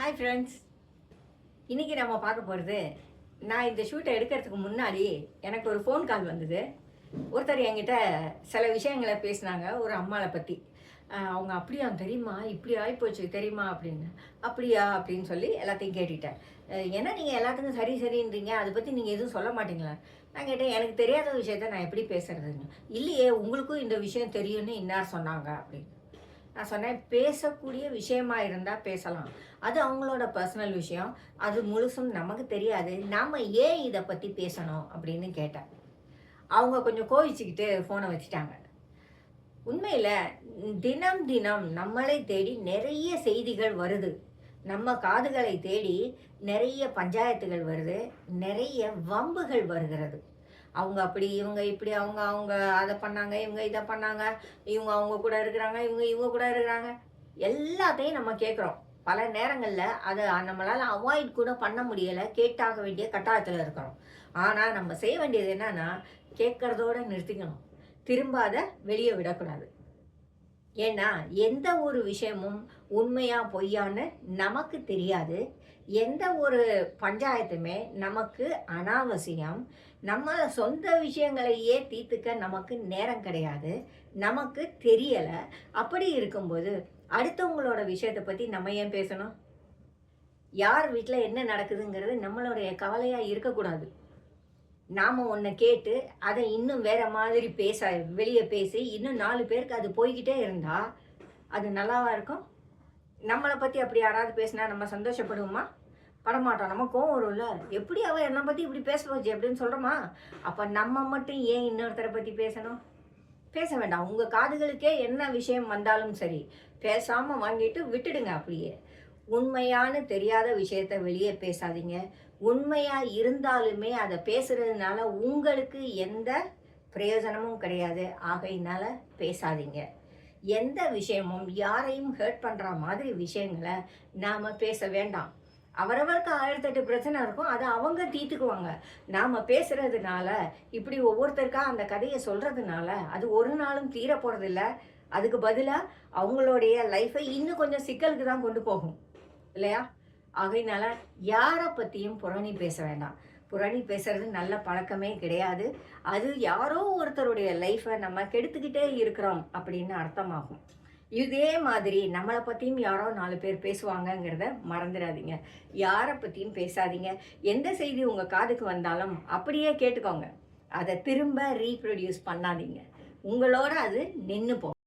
Hi friends, இன்றைக்கி நம்ம பார்க்க போகிறது, நான் இந்த ஷூட்டை எடுக்கிறதுக்கு முன்னாடி எனக்கு ஒரு ஃபோன் கால் வந்தது. ஒருத்தர் என்கிட்ட சில விஷயங்களை பேசினாங்க ஒரு அம்மாவை பற்றி. அவங்க அப்படியா தெரியுமா, இப்படி ஆகிப்போச்சு தெரியுமா அப்படின்னு. அப்படியா அப்படின்னு சொல்லி எல்லாத்தையும் கேட்டுக்கிட்டேன். ஏன்னா நீங்கள் எல்லாத்துக்கும் சரி சரின்றீங்க, அதை பற்றி நீங்கள் எதுவும் சொல்ல மாட்டீங்களா? நான் கேட்டேன், எனக்கு தெரியாத விஷயத்த நான் எப்படி பேசுறதுன்னு. இல்லையே, உங்களுக்கும் இந்த விஷயம் தெரியும்னு இன்னார் சொன்னாங்க அப்படின்னு. நான் சொன்னேன், பேசக்கூடிய விஷயமா இருந்தால் பேசலாம், அது அவங்களோட பர்சனல் விஷயம், அது முழுசும் நமக்கு தெரியாது, நாம் ஏன் இதை பற்றி பேசணும் அப்படின்னு கேட்டேன். அவங்க கொஞ்சம் கோவிச்சுக்கிட்டு ஃபோனை வச்சுட்டாங்க. உண்மையில் தினம் தினம் நம்மளை தேடி நிறைய செய்திகள் வருது, நம்ம காதுகளை தேடி நிறைய பஞ்சாயத்துகள் வருது, நிறைய வம்புகள் வருகிறது. அவங்க அப்படி, இவங்க இப்படி, அவங்க அவங்க அதை பண்ணாங்க, இவங்க இதை பண்ணாங்க, இவங்க அவங்க கூட இருக்கிறாங்க, இவங்க இவங்க கூட இருக்கிறாங்க, எல்லாத்தையும் நம்ம கேட்குறோம். பல நேரங்களில் அதை நம்மளால் அவாய்ட் கூட பண்ண முடியலை, கேட்டாக வேண்டிய கட்டாயத்தில் இருக்கிறோம். ஆனால் நம்ம செய்ய வேண்டியது என்னன்னா, கேட்குறதோடு நிறுத்திக்கணும், திரும்ப அதை வெளியே விடக்கூடாது. ஏன்னா எந்த ஒரு விஷயமும் உண்மையா பொய்யான்னு நமக்கு தெரியாது. எந்த ஒரு பஞ்சாயத்துமே நமக்கு அனாவசியம். நம்ம சொந்த விஷயங்களையே தீர்த்துக்க நமக்கு நேரம் கிடையாது, நமக்கு தெரியலை. அப்படி இருக்கும்போது அடுத்தவங்களோட விஷயத்தை பற்றி நம்ம ஏன் பேசணும்? யார் வீட்டில் என்ன நடக்குதுங்கிறது நம்மளுடைய கவலையாக இருக்கக்கூடாது. நாம் ஒன்றை கேட்டு அதை இன்னும் வேறு மாதிரி வெளியே பேசி இன்னும் 4 பேருக்கு அது போய்கிட்டே இருந்தால் அது நல்லாவா இருக்கும்? நம்மளை பற்றி அப்படி யாராவது பேசினா நம்ம சந்தோஷப்படுவோமா? படமாட்டோம். நம்ம கோவம் வரும்ல, எப்படி அவள் என்னை பற்றி இப்படி பேச போச்சு அப்படின்னு சொல்கிறோமா? அப்போ நம்ம மட்டும் ஏன் இன்னொருத்தரை பற்றி பேசணும்? பேச வேண்டாம். உங்கள் காதுகளுக்கே என்ன விஷயம் வந்தாலும் சரி, பேசாமல் வாங்கிட்டு விட்டுடுங்க. அப்படியே உண்மையான தெரியாத விஷயத்த வெளியே பேசாதீங்க. உண்மையாக இருந்தாலுமே அதை பேசுகிறதுனால உங்களுக்கு எந்த பிரயோஜனமும் கிடையாது. ஆகையினால பேசாதீங்க. எந்த விஷயமும் யாரையும் ஹர்ட் பண்ணுற மாதிரி விஷயங்களை நாம் பேச வேண்டாம். அவரவருக்கு 1008 பிரச்சனை இருக்கும், அதை அவங்க தீர்த்துக்குவாங்க. நாம் பேசுகிறதுனால, இப்படி ஒவ்வொருத்தருக்கா அந்த கதையை சொல்கிறதுனால அது ஒரு நாளும் தீர போகிறதில்ல. அதுக்கு பதிலாக அவங்களுடைய லைஃப்பை இன்னும் கொஞ்சம் சிக்கலுக்கு தான் கொண்டு போகும் இல்லையா? ஆகையினால யாரை பற்றியும் புரணி பேச வேண்டாம். புரணி பேசுறது நல்ல பழக்கமே கிடையாது. அது யாரோ ஒருத்தருடைய லைஃப்பை நம்ம கெடுத்துக்கிட்டே இருக்கிறோம் அப்படின்னு அர்த்தமாகும். இதே மாதிரி நம்மளை பற்றியும் யாரோ 4 பேர் பேசுவாங்கங்கிறத மறந்துடாதீங்க. யாரை பற்றியும் பேசாதீங்க. எந்த செய்தி உங்கள் காதுக்கு வந்தாலும் அப்படியே கேட்டுக்கோங்க. அதை திரும்ப ரீப்ரொடியூஸ் பண்ணாதீங்க. உங்களோட அது நின்று போகும்.